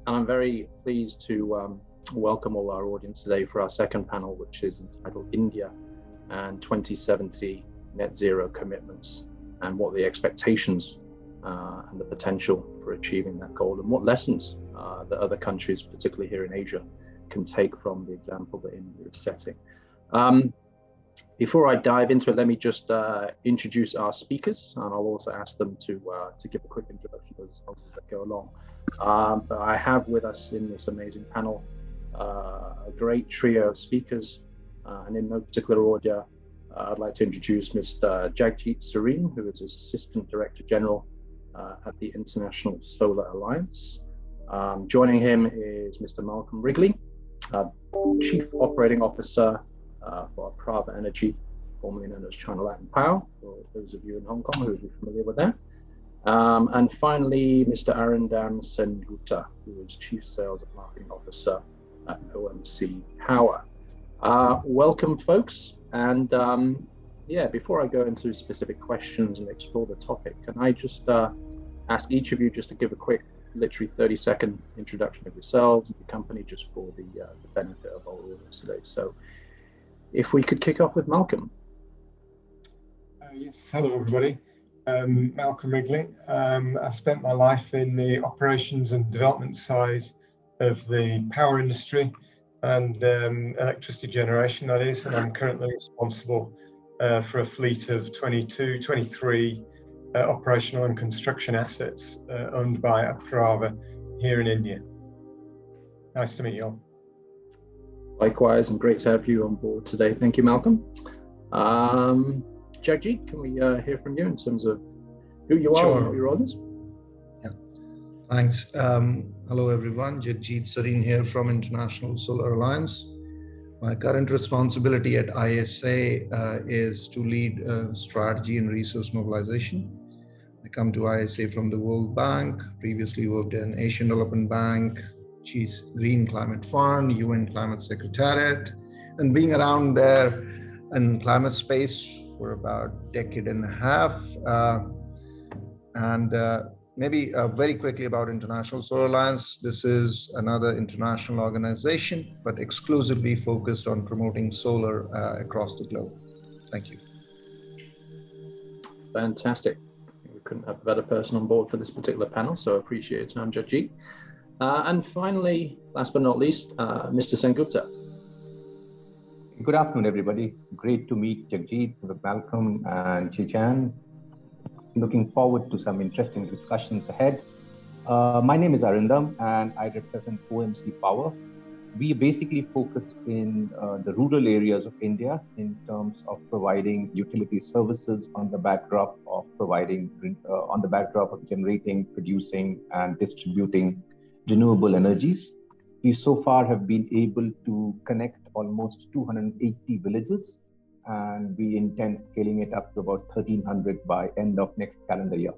and I'm very pleased to welcome all our audience today for our second panel, which is entitled India and 2070 Net Zero Commitments, and what the expectations and the potential for achieving that goal, and what lessons that other countries, particularly here in Asia, can take from the example that India is setting. Before I dive into it, let me just introduce our speakers, and I'll also ask them to give a quick introduction as they go along. But I have with us in this amazing panel a great trio of speakers, and in no particular order, I'd like to introduce Mr. Jagjit Sareen, who is Assistant Director General at the International Solar Alliance. Joining him is Mr. Malcolm Wrigley, Chief Operating Officer for Prava Energy, formerly known as China Light and Power, for those of you in Hong Kong who will be familiar with that. And finally, Mr. Arindam Sengupta, who is Chief Sales and Marketing Officer at OMC Power. Welcome, folks. And yeah, before I go into specific questions and explore the topic, can I just ask each of you just to give a quick, literally 30-second introduction of yourselves and the company, just for the benefit of our audience today. So if we could kick off with Malcolm. Yes, hello everybody. Malcolm Wrigley. I spent my life in the operations and development side of the power industry and electricity generation, that is, and I'm currently responsible for a fleet of 23 operational and construction assets owned by Prava here in India. Nice to meet you all. Likewise, and great to have you on board today. Thank you, Malcolm. Jagjit, can we hear from you in terms of who you are and what your role is? Yeah, thanks. Hello, everyone. Jagjit Sareen here from International Solar Alliance. My current responsibility at ISA is to lead strategy and resource mobilization. I come to ISA from the World Bank, previously worked in Asian Development Bank, Green Climate Fund, UN Climate Secretariat, and being around there in climate space for about a decade and a half. Maybe very quickly about International Solar Alliance. This is another international organization, but exclusively focused on promoting solar across the globe. Thank you. Fantastic. We couldn't have a better person on board for this particular panel, so I appreciate your time, Jagjit. And finally, last but not least, Mr. Sengupta. Good afternoon, everybody. Great to meet Jagjit, Malcolm, and Chee Chan. Looking forward to some interesting discussions ahead. My name is Arindam, and I represent OMC Power. We basically focus in the rural areas of India in terms of providing utility services on the backdrop of generating, producing, and distributing renewable energies. We so far have been able to connect almost 280 villages, and we intend scaling it up to about 1,300 by end of next calendar year.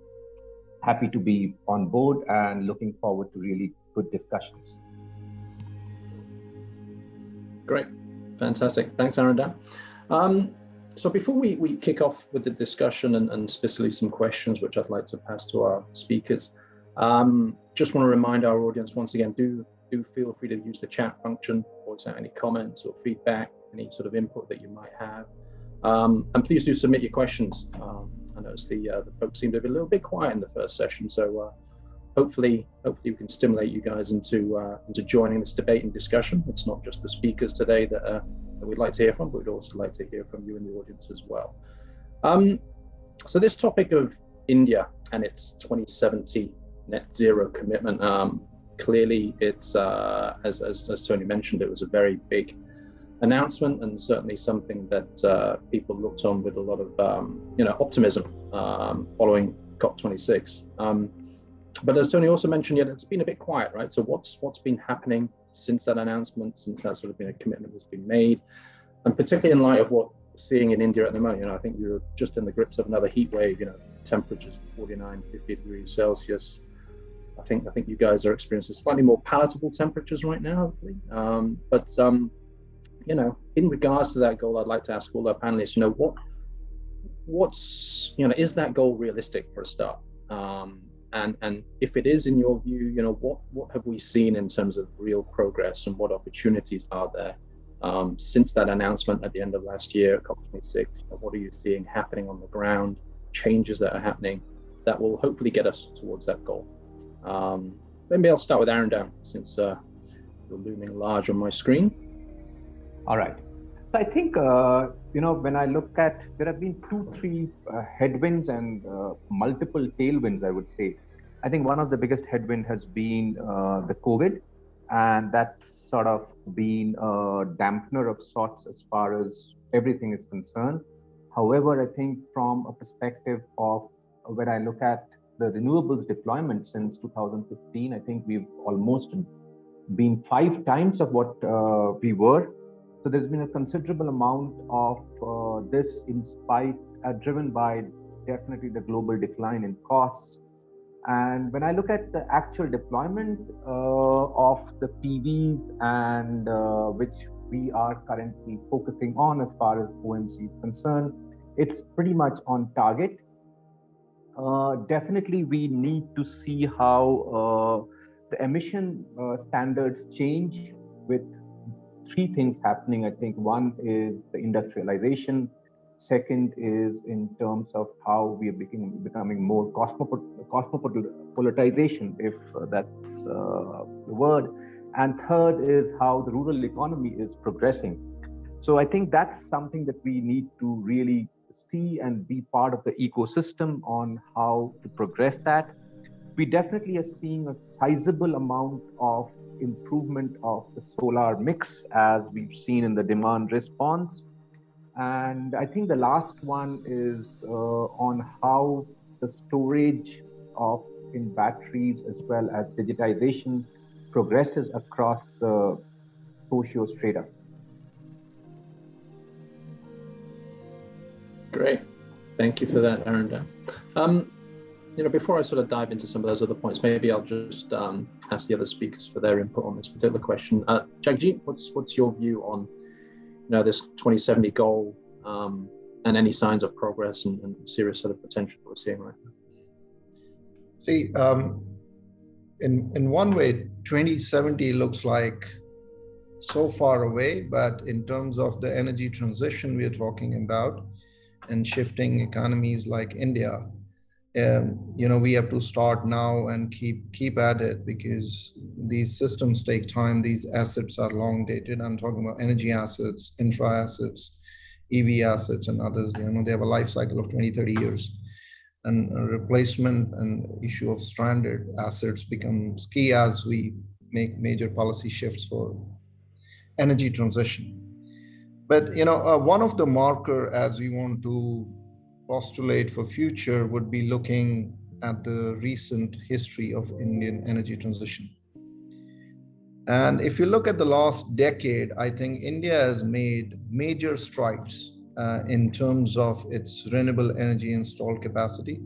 Happy to be on board and looking forward to really good discussions. Great, fantastic. Thanks, Arindam. So before we kick off with the discussion and specifically some questions, which I'd like to pass to our speakers, just want to remind our audience once again, do feel free to use the chat function, voice out any comments or feedback, any sort of input that you might have. And please do submit your questions. I noticed the folks seemed to be a little bit quiet in the first session, so hopefully we can stimulate you guys into joining this debate and discussion. It's not just the speakers today that we'd like to hear from, but we'd also like to hear from you in the audience as well. So this topic of India and its 2070 net zero commitment, clearly it's, as Tony mentioned, it was a very big announcement and certainly something that people looked on with a lot of optimism following COP26. But as Tony also mentioned, it's been a bit quiet, right? So what's been happening since that announcement, since that sort of a commitment has been made, and particularly in light of what we're seeing in India at the moment. I think you're just in the grips of another heat wave. Temperatures 49, 50 degrees Celsius. I think you guys are experiencing slightly more palatable temperatures right now, hopefully. In regards to that goal, I'd like to ask all our panelists, is that goal realistic for a start? And if it is, in your view, what have we seen in terms of real progress, and what opportunities are there since that announcement at the end of last year, COP26? What are you seeing happening on the ground, changes that are happening that will hopefully get us towards that goal? Maybe I'll start with Aaron down, since you're looming large on my screen. All right. So I think, when I look at, there have been 2-3 headwinds and multiple tailwinds, I would say. I think one of the biggest headwind has been the COVID, and that's sort of been a dampener of sorts as far as everything is concerned. However, I think from a perspective of when I look at the renewables deployment since 2015, I think we've almost been 5 times of what we were. So there's been a considerable amount of this in spite, driven by definitely the global decline in costs. And when I look at the actual deployment of the PVs and which we are currently focusing on as far as OMC is concerned, it's pretty much on target. Definitely we need to see how the emission standards change, with 3 things happening. I think one is the industrialization. Second is in terms of how we are becoming more cosmopolitization, if that's the word. And third is how the rural economy is progressing. So I think that's something that we need to really see and be part of the ecosystem on how to progress that. We definitely are seeing a sizable amount of improvement of the solar mix, as we've seen in the demand response. And I think the last one is on how the storage in batteries as well as digitization progresses across the socio-strata. Great. Thank you for that, Aaron. Before I sort of dive into some of those other points, maybe I'll just ask the other speakers for their input on this particular question. Jagjit, what's your view on this 2070 goal and any signs of progress and serious sort of potential we're seeing right now? See, in one way, 2070 looks like so far away, but in terms of the energy transition we are talking about and shifting economies like India, we have to start now and keep at it, because these systems take time. These assets are long dated. I'm talking about energy assets, infra assets, EV assets, and others. They have a life cycle of 20-30 years, and a replacement and issue of stranded assets becomes key as we make major policy shifts for energy transition. But one of the marker as we want to postulate for future would be looking at the recent history of Indian energy transition. And if you look at the last decade, I think India has made major strides in terms of its renewable energy installed capacity,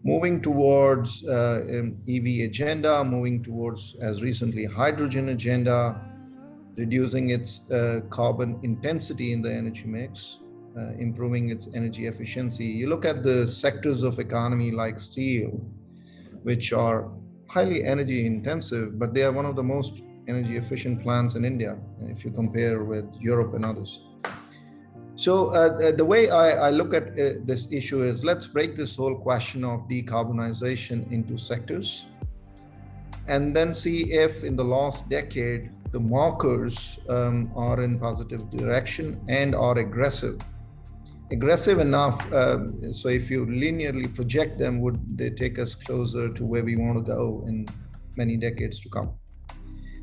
moving towards EV agenda, moving towards, as recently, hydrogen agenda, reducing its carbon intensity in the energy mix, improving its energy efficiency. You look at the sectors of economy like steel, which are highly energy intensive, but they are one of the most energy efficient plants in India, if you compare with Europe and others. So the way I look at this issue is, let's break this whole question of decarbonization into sectors, and then see if in the last decade, the markers are in positive direction and are aggressive enough, so if you linearly project them, would they take us closer to where we want to go in many decades to come?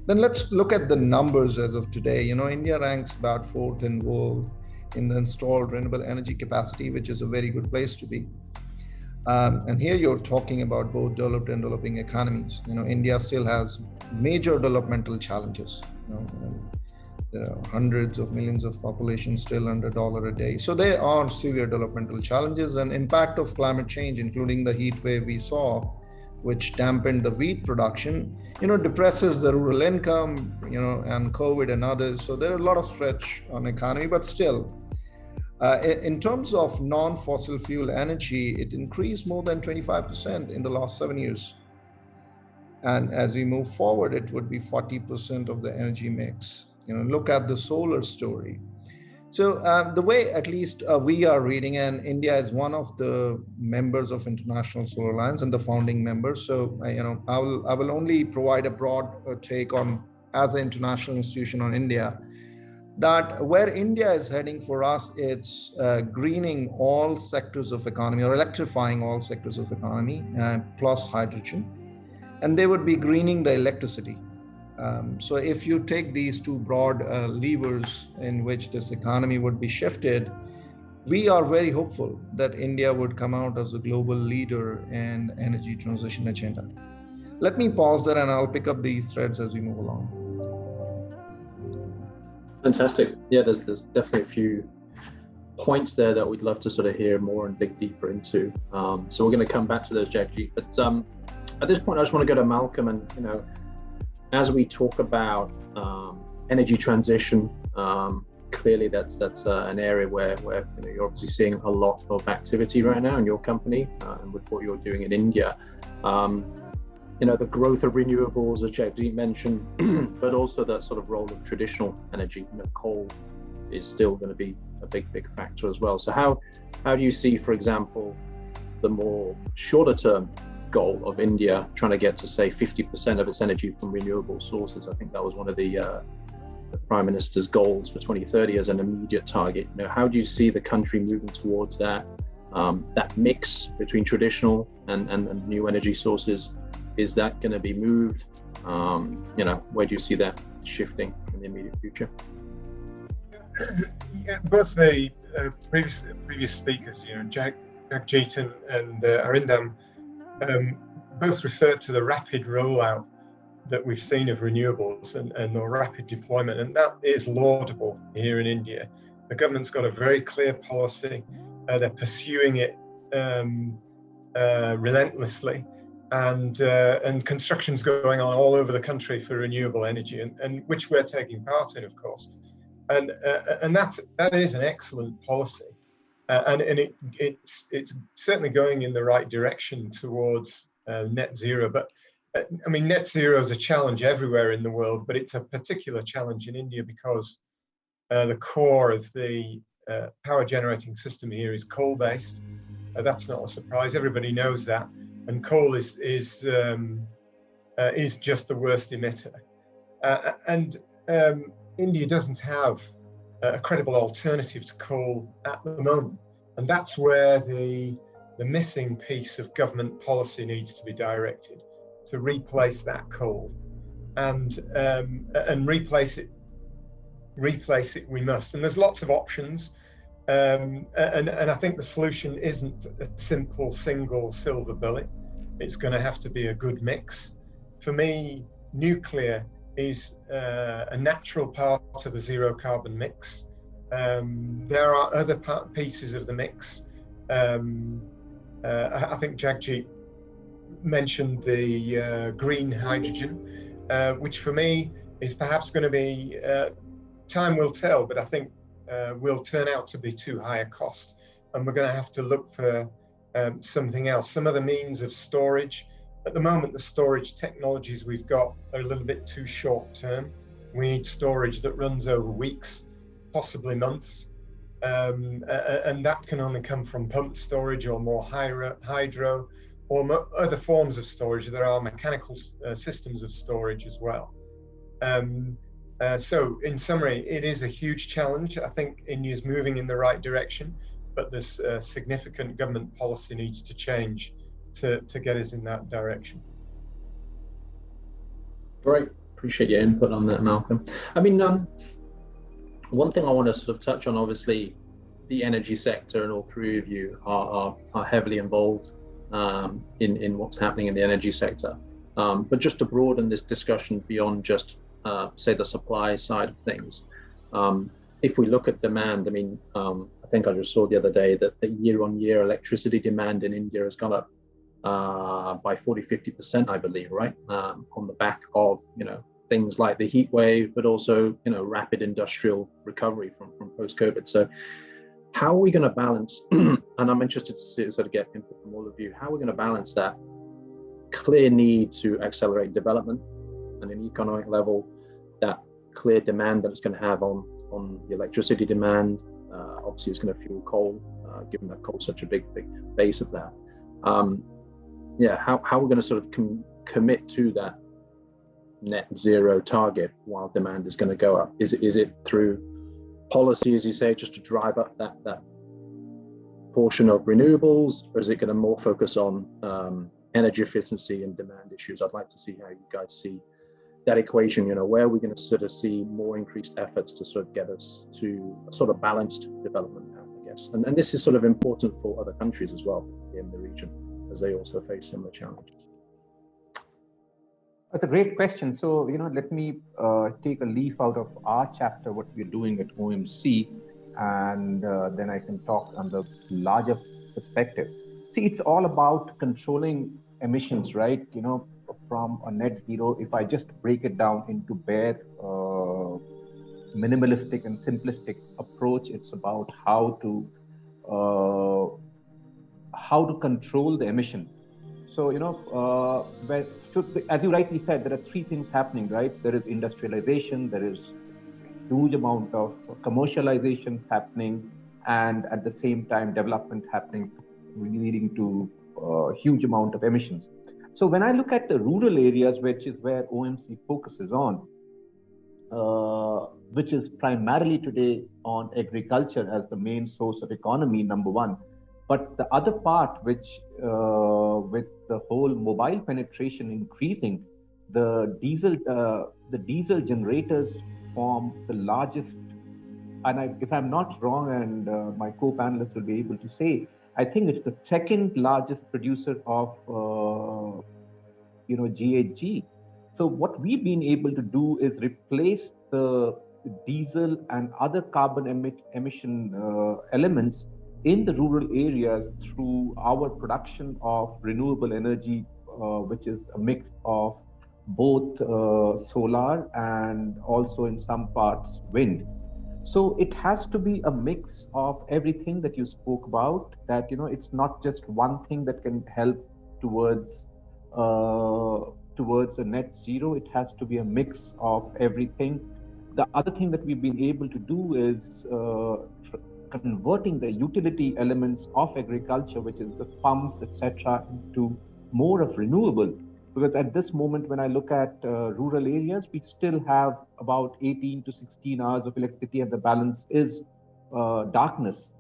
Then let's look at the numbers as of today. India ranks about 4th in world in the installed renewable energy capacity, which is a very good place to be. And here you're talking about both developed and developing economies. India still has major developmental challenges. There are hundreds of millions of population still under $1 a day. So there are severe developmental challenges, and impact of climate change, including the heat wave we saw, which dampened the wheat production, depresses the rural income, and COVID and others. So there are a lot of stretch on economy, but still, In terms of non-fossil fuel energy, it increased more than 25% in the last 7 years. And as we move forward, it would be 40% of the energy mix. Look at the solar story. So the way at least we are reading, and India is one of the members of International Solar Alliance and the founding members. So I will only provide a broad take on, as an international institution, on India, that where India is heading for us, it's greening all sectors of economy, or electrifying all sectors of economy, plus hydrogen. And they would be greening the electricity. So if you take these two broad levers in which this economy would be shifted, we are very hopeful that India would come out as a global leader in energy transition agenda. Let me pause there and I'll pick up these threads as we move along. Fantastic. Yeah, there's definitely a few points there that we'd love to sort of hear more and dig deeper into. So we're going to come back to those, Jagjit. But at this point, I just want to go to Malcolm, and as we talk about energy transition, clearly that's an area where you're obviously seeing a lot of activity right now in your company and with what you're doing in India. The growth of renewables, as Jagjit mentioned, but also that sort of role of traditional energy. Coal is still going to be a big factor as well. So how do you see, for example, the more shorter term goal of India trying to get to, say, 50% of its energy from renewable sources? I think that was one of the Prime Minister's goals for 2030 as an immediate target. How do you see the country moving towards that mix between traditional and new energy sources? Is that going to be moved? Where do you see that shifting in the immediate future? Yeah, both the previous speakers, Jagjit and Arindam, both referred to the rapid rollout that we've seen of renewables and the rapid deployment, and that is laudable here in India. The government's got a very clear policy. They're pursuing it relentlessly, and construction's going on all over the country for renewable energy, and which we're taking part in, of course. And that is an excellent policy, and it's certainly going in the right direction towards net zero. But net zero is a challenge everywhere in the world, but it's a particular challenge in India because the core of the power generating system here is coal-based. That's not a surprise. Everybody knows that, and coal is just the worst emitter. India doesn't have a credible alternative to coal at the moment, and that's where the missing piece of government policy needs to be directed, to replace that coal, and replace it we must. And there's lots of options, and I think the solution isn't a simple single silver bullet. It's going to have to be a good mix. For me, nuclear is a natural part of the zero carbon mix. There are other pieces of the mix. I think Jagjit mentioned the green hydrogen, which for me is perhaps going to be, time will tell, but I think will turn out to be too high a cost, and we're going to have to look for something else, some other means of storage. At the moment, the storage technologies we've got are a little bit too short term. We need storage that runs over weeks, possibly months, and that can only come from pumped storage or more hydro or other forms of storage. There are mechanical systems of storage as well. So in summary, it is a huge challenge. I think India's moving in the right direction, but this significant government policy needs to change to get us in that direction. Great, appreciate your input on that, Malcolm. One thing I want to sort of touch on, obviously, the energy sector, and all three of you are heavily involved in what's happening in the energy sector. But just to broaden this discussion beyond just, say, the supply side of things, if we look at demand, I think I just saw the other day that the year-on-year electricity demand in India has gone up by 40-50%, I believe, right? On the back of things like the heat wave, but also rapid industrial recovery from post-COVID. So how are we going to balance, and I'm interested to see, sort of get input from all of you, how are we going to balance that clear need to accelerate development on an economic level, that clear demand that it's going to have on the electricity demand. Obviously, it's going to fuel coal, given that coal's such a big base of that. Yeah, how we're going to sort of commit to that net zero target while demand is going to go up? Is it through policy, as you say, just to drive up that portion of renewables, or is it going to more focus on energy efficiency and demand issues? I'd like to see how you guys see that equation. Where are we going to sort of see more increased efforts to sort of get us to a sort of balanced development path, I guess. And this is sort of important for other countries as well in the region, as they also face similar challenges. That's a great question. So, let me take a leaf out of our chapter, what we're doing at OMC, and then I can talk on the larger perspective. See, it's all about controlling emissions, right? From a net zero, if I just break it down into bare minimalistic and simplistic approach, it's about how to control the emission. So, as you rightly said, there are three things happening, right? There is industrialization, there is a huge amount of commercialization happening, and at the same time, development happening, leading to a huge amount of emissions. So when I look at the rural areas, which is where OMC focuses on, which is primarily today on agriculture as the main source of economy, number one. But the other part, which with the whole mobile penetration increasing, the diesel generators form the largest, and if I'm not wrong, and my co-panelists will be able to say, I think it's the second largest producer of GHG. So what we've been able to do is replace the diesel and other carbon emission elements in the rural areas through our production of renewable energy, which is a mix of both solar and also in some parts wind. So it has to be a mix of everything that you spoke about, that it's not just one thing that can help towards a net zero. It has to be a mix of everything. The other thing that we've been able to do is converting the utility elements of agriculture, which is the pumps, etc., into more of renewable. Because at this moment, when I look at rural areas, we still have about 18 to 16 hours of electricity, and the balance is darkness.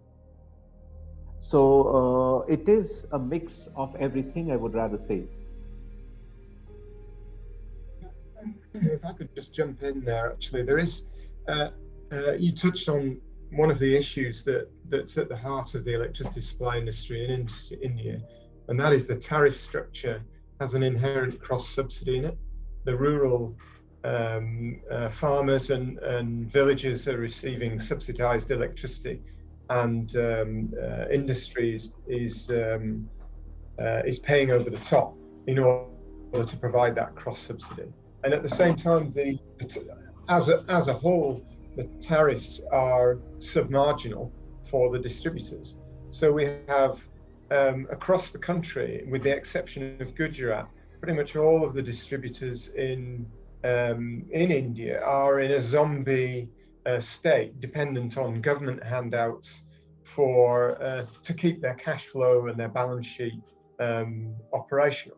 So it is a mix of everything, I would rather say. If I could just jump in there, actually, there is, you touched on one of the issues that's at the heart of the electricity supply industry in India, and that is the tariff structure has an inherent cross-subsidy in it. The rural farmers and villages are receiving subsidized electricity, and industries is paying over the top in order to provide that cross-subsidy. And at the same time, as a whole, the tariffs are submarginal for the distributors. So we have across the country, with the exception of Gujarat, pretty much all of the distributors in India are in a zombie state, dependent on government handouts to keep their cash flow and their balance sheet operational.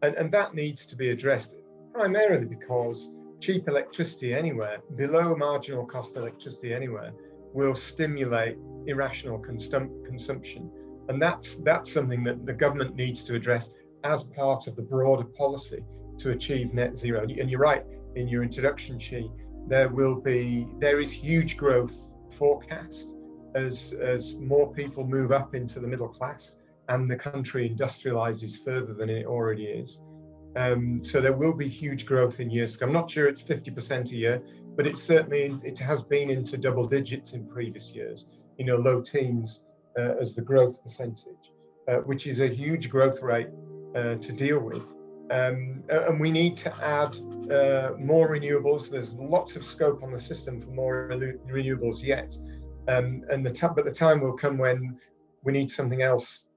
And that needs to be addressed, primarily because cheap electricity anywhere, below marginal cost electricity anywhere, will stimulate irrational consumption. And that's something that the government needs to address as part of the broader policy to achieve net zero. And you're right in your introduction, Chee, there is huge growth forecast as more people move up into the middle class and the country industrializes further than it already is. So there will be huge growth in years to come. I'm not sure it's 50% a year, but it has been into double digits in previous years, low teens as the growth percentage, which is a huge growth rate to deal with. And we need to add more renewables. There's lots of scope on the system for more renewables yet. but the time will come when we need something else.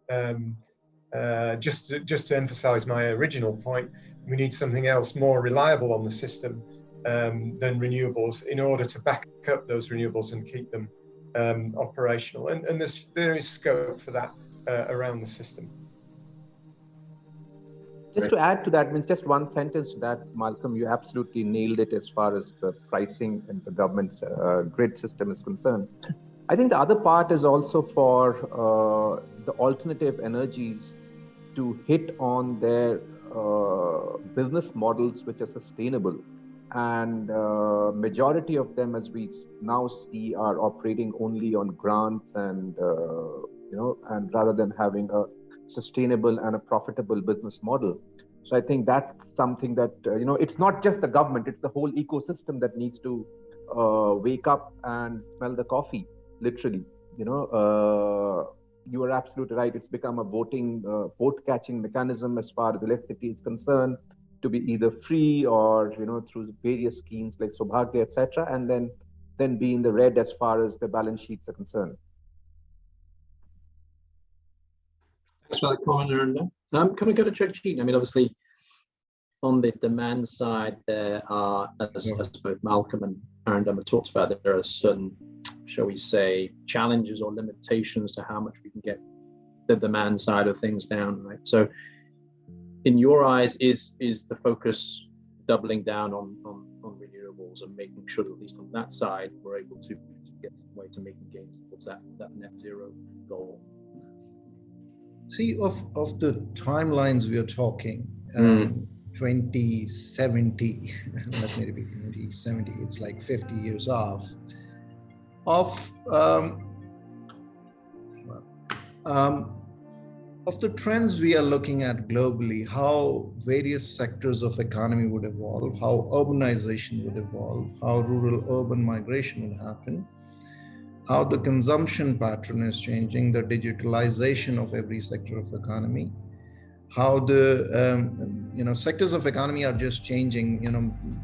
Just to emphasize my original point, we need something else more reliable on the system than renewables in order to back up those renewables and keep them operational. And there is scope for that around the system. Just to add to that, means just one sentence to that, Malcolm, you absolutely nailed it as far as the pricing and the government's grid system is concerned. I think the other part is also for the alternative energies to hit on their business models which are sustainable. And majority of them, as we now see, are operating only on grants and, and rather than having a sustainable and a profitable business model. So I think that's something that, it's not just the government, it's the whole ecosystem that needs to wake up and smell the coffee, literally. You are absolutely right. It's become a vote catching mechanism as far as electricity is concerned, to be either free or, through various schemes like Subhagya, etc., and then be in the red as far as the balance sheets are concerned. Thanks for that comment, Arunda. Can we go to Jagjeet? I mean, obviously, on the demand side, there are, as both Malcolm and Arunda talked about, there are certain, shall we say, challenges or limitations to how much we can get the demand side of things down, right? So, in your eyes, is the focus doubling down on renewables and making sure that at least on that side, we're able to get some way to making gains towards that net zero goal? See, of the timelines we are talking, 2070, let me repeat, 2070, it's like 50 years off. Of the trends we are looking at globally, how various sectors of economy would evolve, how urbanization would evolve, how rural-urban migration would happen, how the consumption pattern is changing, the digitalization of every sector of economy, how the sectors of economy are just changing,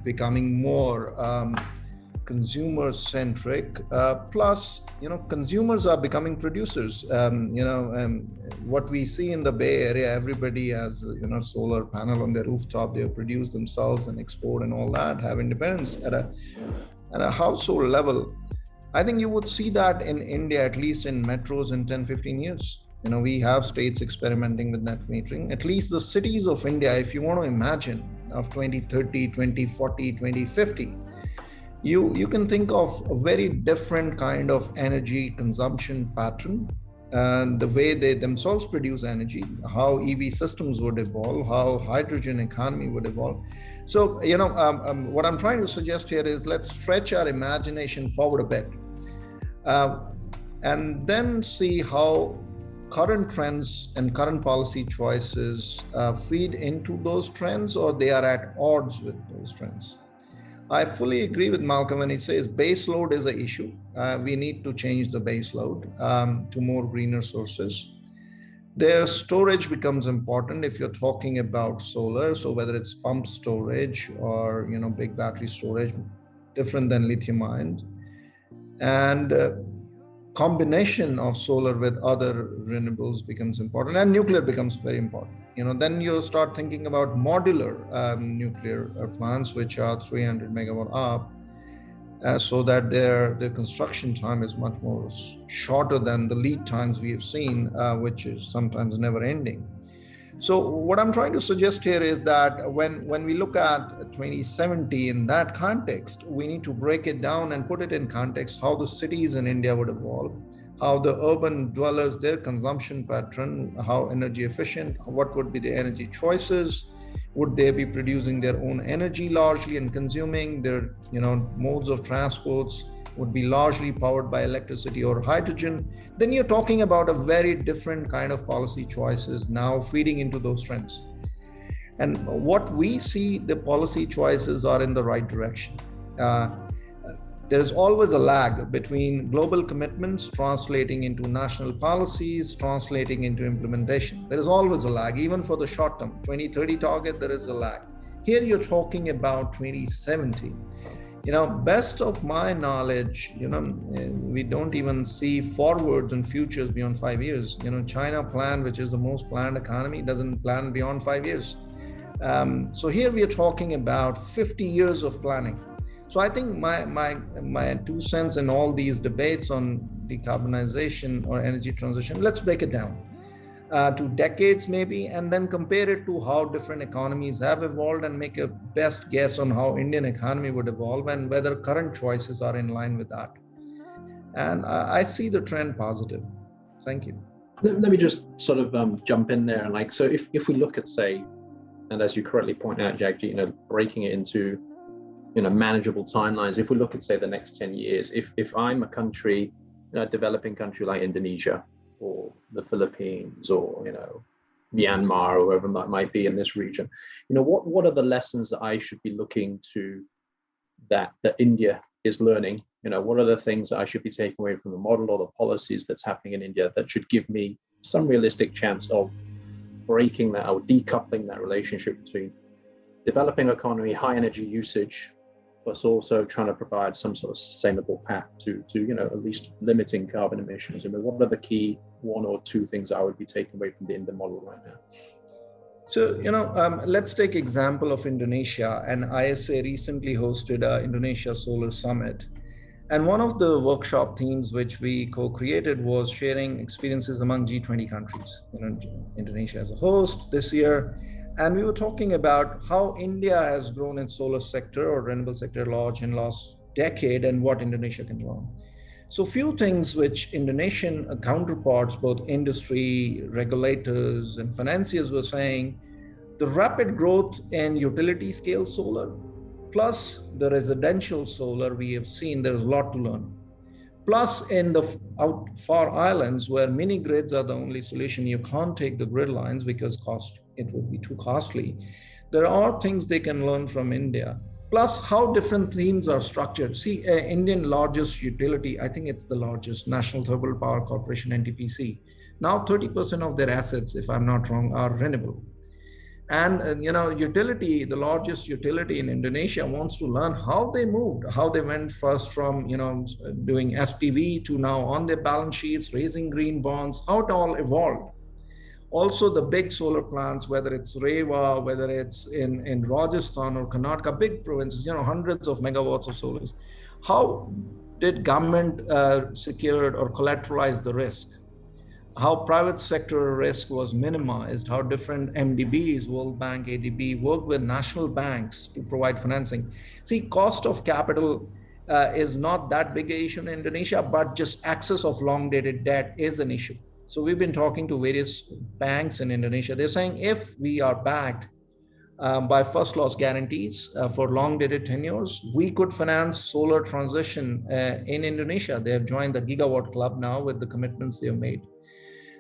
becoming more consumer-centric. Plus, consumers are becoming producers. What we see in the Bay Area, everybody has solar panel on their rooftop. They produce themselves and export and all that, have independence at a household level. I think you would see that in India, at least in metros, in 10-15 years. We have states experimenting with net metering. At least the cities of India, if you want to imagine, of 2030, 2040, 2050, you can think of a very different kind of energy consumption pattern, and the way they themselves produce energy, how EV systems would evolve, how hydrogen economy would evolve. So, what I'm trying to suggest here is let's stretch our imagination forward a bit, and then see how current trends and current policy choices feed into those trends, or they are at odds with those trends. I fully agree with Malcolm when he says base load is an issue. We need to change the base load to more greener sources. Their storage becomes important if you're talking about solar. So whether it's pump storage or big battery storage, different than lithium ion, and combination of solar with other renewables becomes important, and nuclear becomes very important. Then you start thinking about modular nuclear plants, which are 300 megawatt up, so that their construction time is much more shorter than the lead times we have seen, which is sometimes never ending. So what I'm trying to suggest here is that when we look at 2070 in that context, we need to break it down and put it in context how the cities in India would evolve, how the urban dwellers, their consumption pattern, how energy efficient, what would be the energy choices, would they be producing their own energy largely and consuming their modes of transports would be largely powered by electricity or hydrogen. Then you're talking about a very different kind of policy choices now feeding into those trends. And what we see, the policy choices are in the right direction. There's always a lag between global commitments translating into national policies, translating into implementation. There is always a lag, even for the short term. 2030 target, there is a lag. Here you're talking about 2070. Best of my knowledge, we don't even see forwards and futures beyond 5 years. China plan, which is the most planned economy, doesn't plan beyond 5 years. So here we are talking about 50 years of planning. So I think my 2 cents in all these debates on decarbonization or energy transition, let's break it down to decades maybe, and then compare it to how different economies have evolved and make a best guess on how Indian economy would evolve and whether current choices are in line with that. And I see the trend positive. Thank you. Let me just sort of jump in there. So if we look at, say, and as you correctly point out, Jagjit, breaking it into, manageable timelines. If we look at, say, the next 10 years, if I'm a country, a developing country like Indonesia or the Philippines or, Myanmar or wherever that might be in this region, what are the lessons that I should be looking to that India is learning? What are the things that I should be taking away from the model or the policies that's happening in India that should give me some realistic chance of breaking that or decoupling that relationship between developing economy, high energy usage, plus also trying to provide some sort of sustainable path to at least limiting carbon emissions? What are the key 1 or 2 things I would be taking away from the Indian model right now? So, let's take example of Indonesia, and ISA recently hosted a Indonesia Solar Summit. And one of the workshop themes which we co-created was sharing experiences among G20 countries, Indonesia as a host this year. And we were talking about how India has grown its solar sector or renewable sector large in last decade and what Indonesia can learn. So few things which Indonesian counterparts, both industry, regulators, and financiers were saying, the rapid growth in utility scale solar, plus the residential solar we have seen, there's a lot to learn. Plus in the far islands where mini grids are the only solution, you can't take the grid lines because it would be too costly. There are things they can learn from India. Plus how different themes are structured. See, Indian largest utility, I think it's the largest, National Thermal Power Corporation, NTPC. Now 30% of their assets, if I'm not wrong, are renewable. And utility, the largest utility in Indonesia, wants to learn how they moved, how they went first from doing SPV to now on their balance sheets, raising green bonds, how it all evolved. Also the big solar plants, whether it's Rewa, whether it's in Rajasthan or Karnataka, big provinces, hundreds of megawatts of solars. How did government secured or collateralize the risk? How private sector risk was minimized, how different MDBs, World Bank, ADB, work with national banks to provide financing. See, cost of capital is not that big an issue in Indonesia, but just access of long-dated debt is an issue. So we've been talking to various banks in Indonesia. They're saying if we are backed by first loss guarantees for long-dated tenures, we could finance solar transition in Indonesia. They have joined the Gigawatt Club now with the commitments they have made.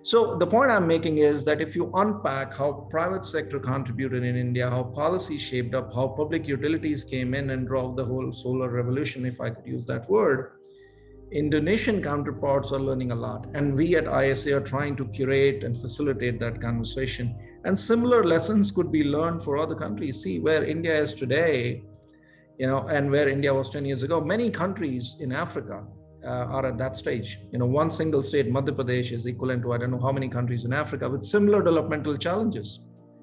So the point I'm making is that if you unpack how private sector contributed in India, how policy shaped up, how public utilities came in and drove the whole solar revolution, if I could use that word, Indonesian counterparts are learning a lot. And we at ISA are trying to curate and facilitate that conversation. And similar lessons could be learned for other countries. See where India is today, and where India was 10 years ago. Many countries in Africa are at that stage. One single state, Madhya Pradesh, is equivalent to I don't know how many countries in Africa with similar developmental challenges,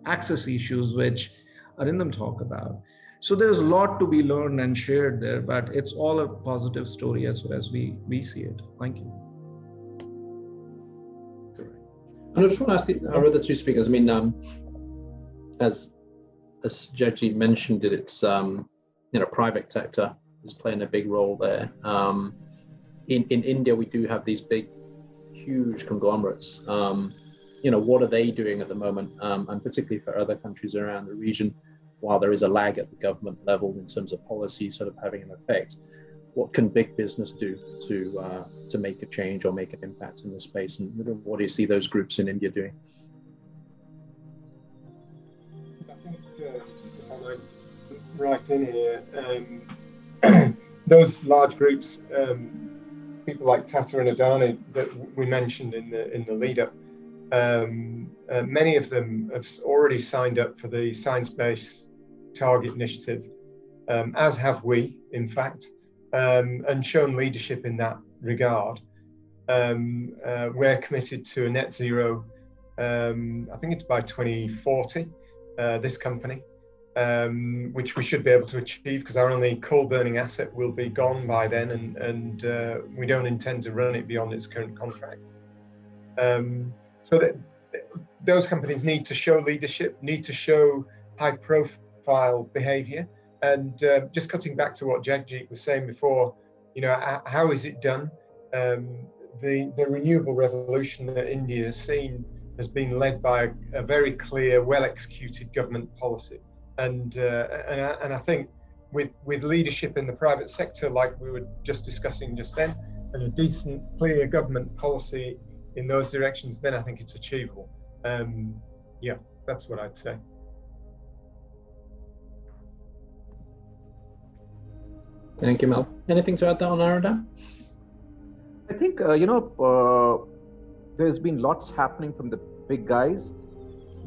access issues, which Arindam talked about. So there's a lot to be learned and shared there, but it's all a positive story as far as we see it. Thank you. And I just want to ask our other 2 speakers. As Jagjit mentioned, it's private sector is playing a big role there. In India, we do have these big, huge conglomerates. What are they doing at the moment? And particularly for other countries around the region, while there is a lag at the government level in terms of policy sort of having an effect, what can big business do to make a change or make an impact in this space? And what do you see those groups in India doing? I think if I might right in here, those large groups, people like Tata and Adani that we mentioned in the lead up, many of them have already signed up for the Science-Based Target Initiative, as have we, in fact, and shown leadership in that regard. We're committed to a net zero, I think it's by 2040, this company, which we should be able to achieve because our only coal burning asset will be gone by then, and we don't intend to run it beyond its current contract. So that those companies need to show leadership, need to show high profile behavior. And just cutting back to what Jagjit was saying before, you know, how is it done? The renewable revolution that India has seen has been led by a very clear, well-executed government policy. And I think with leadership in the private sector, like we were just discussing just then, and a decent, clear government policy in those directions, then I think it's achievable. Yeah, that's what I'd say. Thank you, Mel. Anything to add there on Arada? I think, there's been lots happening from the big guys,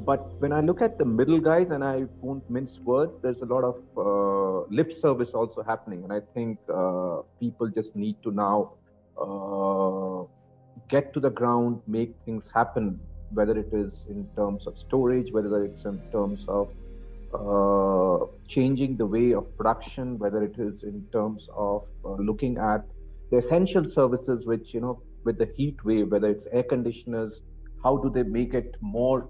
but when I look at the middle guys, and I won't mince words, there's a lot of lip service also happening. And I think people just need to now get to the ground, make things happen, whether it is in terms of storage, whether it's in terms of changing the way of production, whether it is in terms of looking at the essential services, which, you know, with the heat wave, whether it's air conditioners, how do they make it more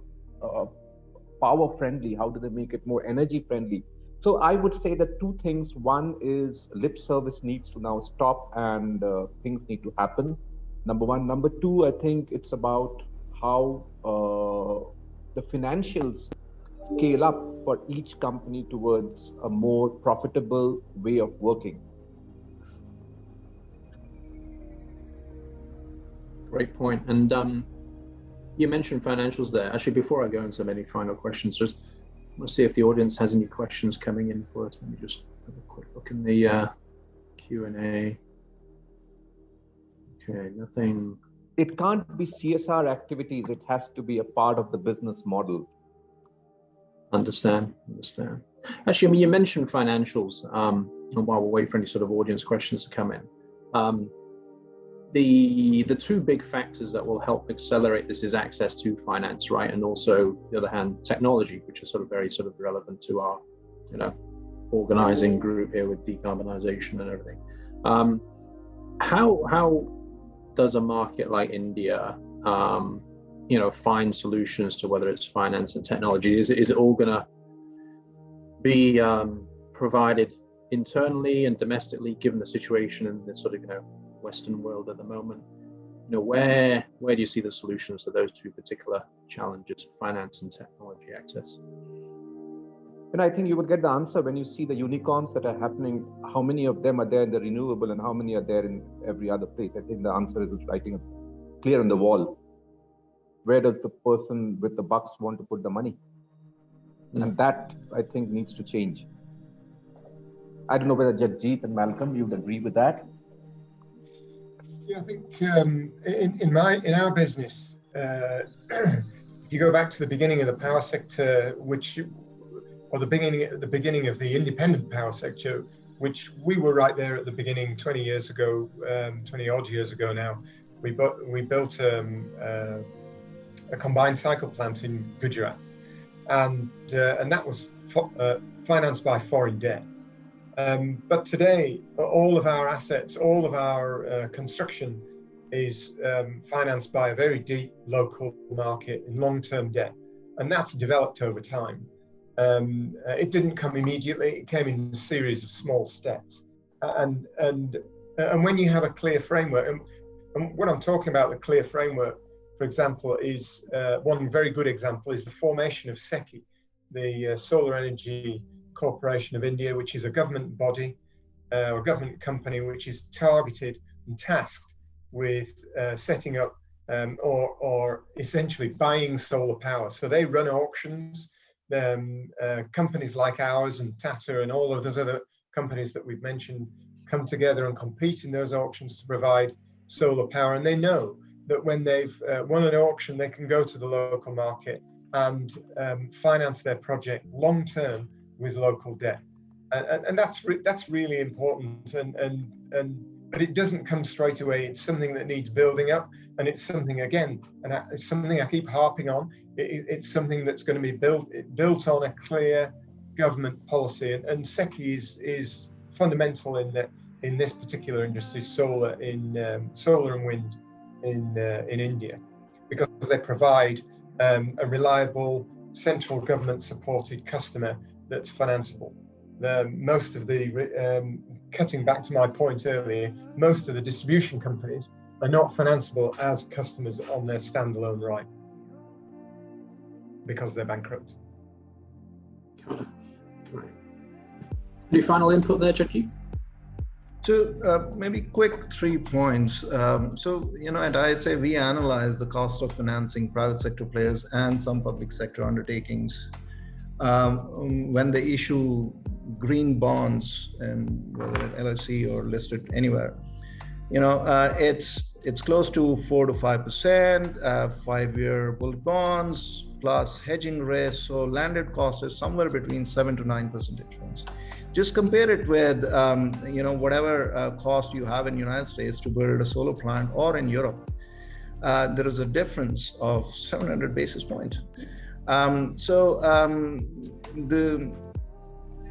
power friendly? How do they make it more energy friendly? So I would say that two things. One is lip service needs to now stop, and things need to happen. Number one. Number two, I think it's about how the financials scale up for each company towards a more profitable way of working. Great point. And you mentioned financials there. Actually, before I go into any final questions, just want to see if the audience has any questions coming in for us. Let me just have a quick look in the Q&A. Okay, nothing. It can't be CSR activities. It has to be a part of the business model. Understand. Actually, I mean, you mentioned financials, and while we're waiting for any sort of audience questions to come in, the two big factors that will help accelerate this is access to finance, right? And also, the other hand, technology, which is sort of very sort of relevant to our, you know, organizing group here with decarbonization and everything. How does a market like India, you know, find solutions to whether it's finance and technology? Is it all going to be provided internally and domestically, given the situation in the sort of, you know, Western world at the moment? You know, where do you see the solutions to those two particular challenges, finance and technology access? And I think you would get the answer when you see the unicorns that are happening. How many of them are there in the renewable, and how many are there in every other place? I think the answer is writing clear on the wall. Where does the person with the bucks want to put the money? And that, I think, needs to change. I don't know whether Jagjit and Malcolm, you would agree with that. Yeah, I think in our business, if you go back to the beginning of the power sector, or the beginning of the independent power sector, which we were right there at the beginning 20 years ago, 20 odd years ago now. We built a combined cycle plant in Gujarat, and that was financed by foreign debt. But today, all of our assets, all of our construction is financed by a very deep local market in long-term debt, and that's developed over time. It didn't come immediately; it came in a series of small steps. And when you have a clear framework, and what I'm talking about, the clear framework, for example, is one very good example is the formation of SECI, the Solar Energy Corporation of India, which is a government body or a government company which is targeted and tasked with setting up or essentially buying solar power. So they run auctions. Companies like ours and Tata and all of those other companies that we've mentioned come together and compete in those auctions to provide solar power. And they know that when they've won an auction, they can go to the local market and finance their project long-term with local debt. And that's really important. But it doesn't come straight away. It's something that needs building up, and it's something, again, and it's something I keep harping on. It's something that's going to be built on a clear government policy, and SECI is fundamental in this particular industry, solar and wind in India, because they provide a reliable central government supported customer that's financeable. Most of the cutting back to my point earlier, most of the distribution companies are not financeable as customers on their standalone right because they're bankrupt. Got it. Great. Any final input there, Jagjeet? So maybe quick 3 points. So, at ISA, we analyze the cost of financing private sector players and some public sector undertakings when they issue green bonds, whether at LSE or listed anywhere. It's close to 4 to 5%, 5-year bullet bonds plus hedging risk. So landed cost is somewhere between 7 to 9 percentage points. Just compare it with, whatever cost you have in the United States to build a solar plant, or in Europe. There is a difference of 700 basis points.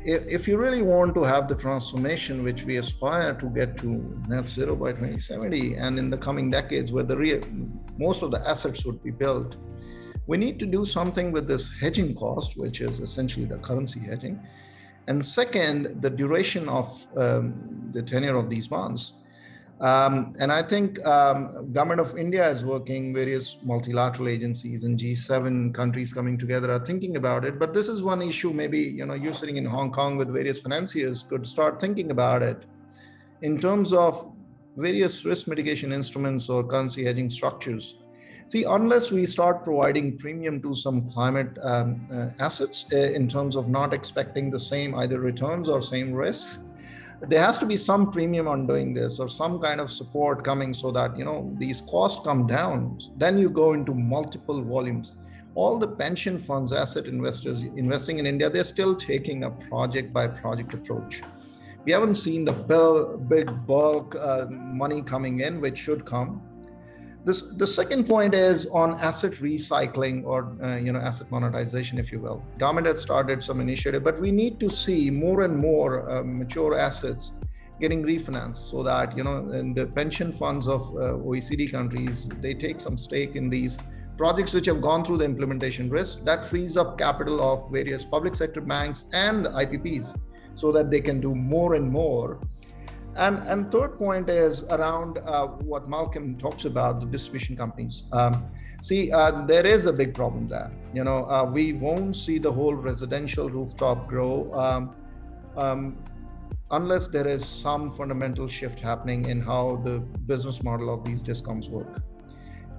If you really want to have the transformation which we aspire to get to net zero by 2070, and in the coming decades where most of the assets would be built, we need to do something with this hedging cost, which is essentially the currency hedging. And second, the duration of the tenure of these bonds. And I think Government of India is working, various multilateral agencies and G7 countries coming together are thinking about it. But this is one issue, maybe, you're sitting in Hong Kong with various financiers could start thinking about it in terms of various risk mitigation instruments or currency hedging structures. See, unless we start providing premium to some climate assets in terms of not expecting the same either returns or same risks, there has to be some premium on doing this, or some kind of support coming so that, these costs come down. Then you go into multiple volumes. All the pension funds, asset investors investing in India, they're still taking a project by project approach. We haven't seen the big bulk money coming in, which should come. The second point is on asset recycling, or asset monetization, if you will. Government has started some initiative, but we need to see more and more mature assets getting refinanced, so that in the pension funds of OECD countries, they take some stake in these projects which have gone through the implementation risk. That frees up capital of various public sector banks and IPPs, so that they can do more and more. And third point is around what Malcolm talks about, the distribution companies. There is a big problem there. We won't see the whole residential rooftop grow unless there is some fundamental shift happening in how the business model of these discoms work.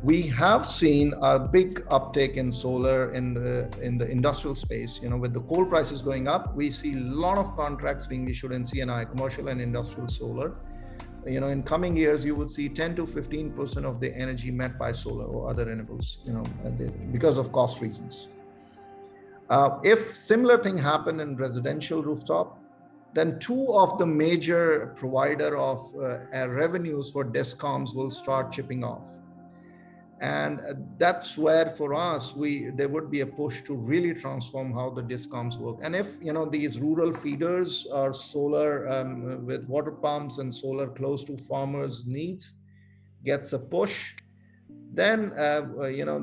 We have seen a big uptake in solar in the industrial space. With the coal prices going up, we see a lot of contracts being issued in C&I, commercial and industrial solar. In coming years, you would see 10 to 15% of the energy met by solar or other renewables, because of cost reasons. If similar thing happened in residential rooftop, then 2 of the major provider of revenues for discoms will start chipping off. And that's where, for us, there would be a push to really transform how the discoms work. And if these rural feeders are solar with water pumps and solar close to farmers' needs gets a push, then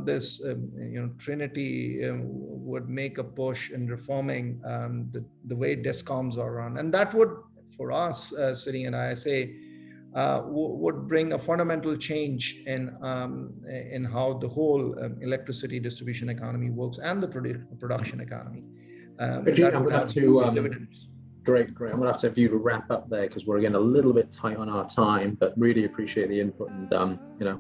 this Trinity would make a push in reforming the way discoms are run, and that would, for us sitting in ISA, would bring a fundamental change in how the whole electricity distribution economy works, and the production economy. Great. I'm going to have to have you to wrap up there, because we're getting a little bit tight on our time, but really appreciate the input, and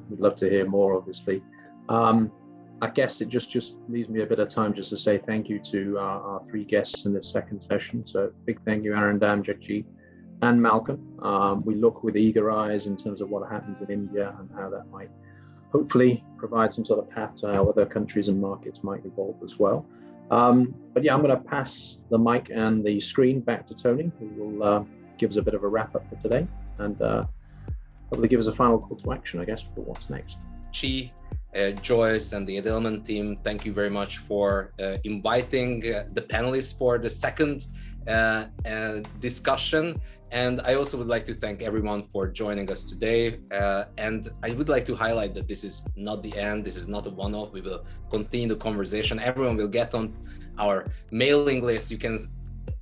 we'd love to hear more, obviously. I guess it just leaves me a bit of time just to say thank you to our 3 guests in this second session. So big thank you, Arindam, Jagjeet, and Malcolm. We look with eager eyes in terms of what happens in India and how that might hopefully provide some sort of path to how other countries and markets might evolve as well. But yeah, I'm going to pass the mic and the screen back to Tony, who will give us a bit of a wrap up for today and probably give us a final call to action, I guess, for what's next. Chee, Joyce, and the Edelman team, thank you very much for inviting the panelists for the second discussion. And I also would like to thank everyone for joining us today. And I would like to highlight that this is not the end. This is not a one-off. We will continue the conversation. Everyone will get on our mailing list. You can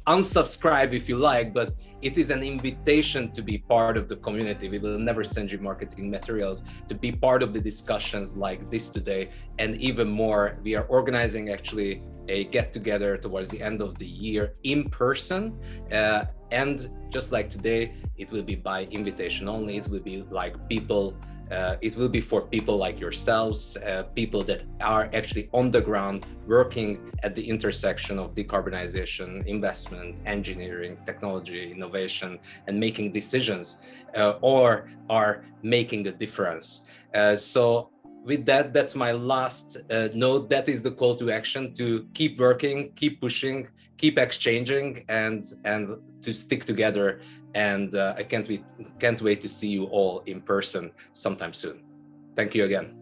unsubscribe if you like, but it is an invitation to be part of the community. We will never send you marketing materials, to be part of the discussions like this today. And even more, we are organizing actually a get-together towards the end of the year in person. And just like today, it will be by invitation only. It will be like people, it will be for people like yourselves, people that are actually on the ground working at the intersection of decarbonization, investment, engineering, technology, innovation, and making decisions, or are making the difference. So with that, that's my last note. That is the call to action, to keep working, keep pushing, keep exchanging, and to stick together. And I can't wait to see you all in person sometime soon. Thank you again.